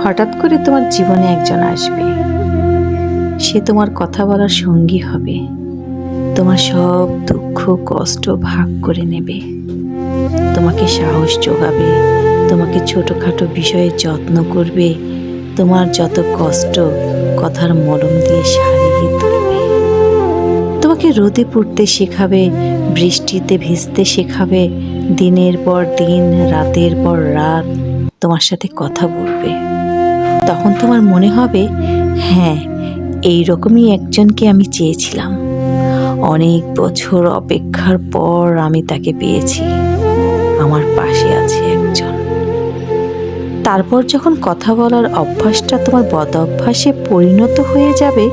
হঠাৎ করে তোমার জীবনে একজন আসবে। সে তোমার কথা বলার সঙ্গী হবে, তোমার সব দুঃখ কষ্ট ভাগ করে নেবে, তোমাকে সাহস যোগাবে, তোমাকে ছোটোখাটো বিষয়ে যত্ন করবে, তোমার যত কষ্ট কথার মলম দিয়ে সারিয়ে তুলবে, তোমাকে রোদে পড়তে শেখাবে, বৃষ্টিতে ভিজতে শেখাবে, দিনের পর দিন রাতের পর রাত তোমার সাথে কথা বলবে। তখন তোমার মনে হবে, হ্যাঁ, এই রকমই একজনকে আমি চেয়েছিলাম। অনেক বছর অপেক্ষার পর আমি তাকে পেয়েছি, আমার পাশে আছে একজন। তারপর যখন কথা বলার অভ্যাসটা তোমার বদ অভ্যাসে পরিণত হয়ে যাবে,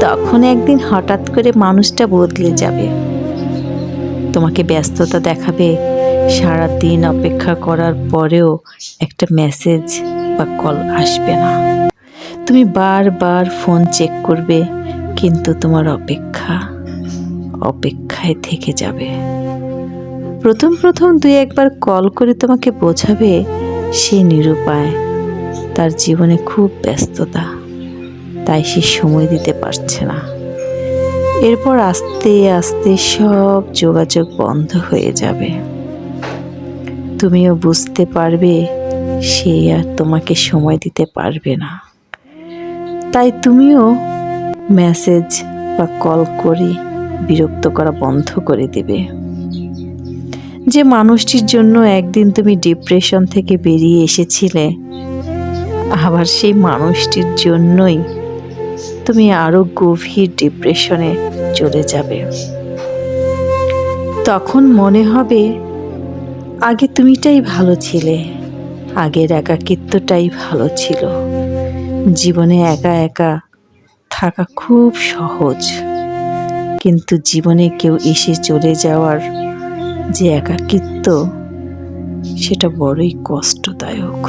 তখন একদিন হঠাৎ করে মানুষটা বদলে যাবে। তোমাকে ব্যস্ততা দেখাবে, সারাদিন অপেক্ষা করার পরেও একটা মেসেজ বা কল আসবে না। তুমি বারবার ফোন চেক করবে, কিন্তু তোমার অপেক্ষায় থেকে যাবে। প্রথম দুই একবার কল করে তোমাকে বোঝাবে সে নিরুপায়, তার জীবনে খুব ব্যস্ততা, তাই সে সময় দিতে পারছে না। এরপর আস্তে আস্তে সব যোগাযোগ বন্ধ হয়ে যাবে। তুমিও বুঝতে পারবে সে আর তোমাকে সময় দিতে পারবে না। তাই তুমিও মেসেজ বা কল করে বিরক্ত করা বন্ধ করে দেবে। যে মানুষটির জন্য একদিন তুমি ডিপ্রেশন থেকে বেরিয়ে এসেছিলে, আবার সেই মানুষটির জন্যই তুমি আরো গভীর ডিপ্রেশনে চলে যাবে। তখন মনে হবে আগে তুমিটাই ভালো ছিলে, আগের একাকিত্বটাই ভালো ছিল। জীবনে একা একা থাকা খুব সহজ, কিন্তু জীবনে কেউ এসে চলে যাওয়ার যে একাকিত্ব, সেটা বড়ই কষ্টদায়ক।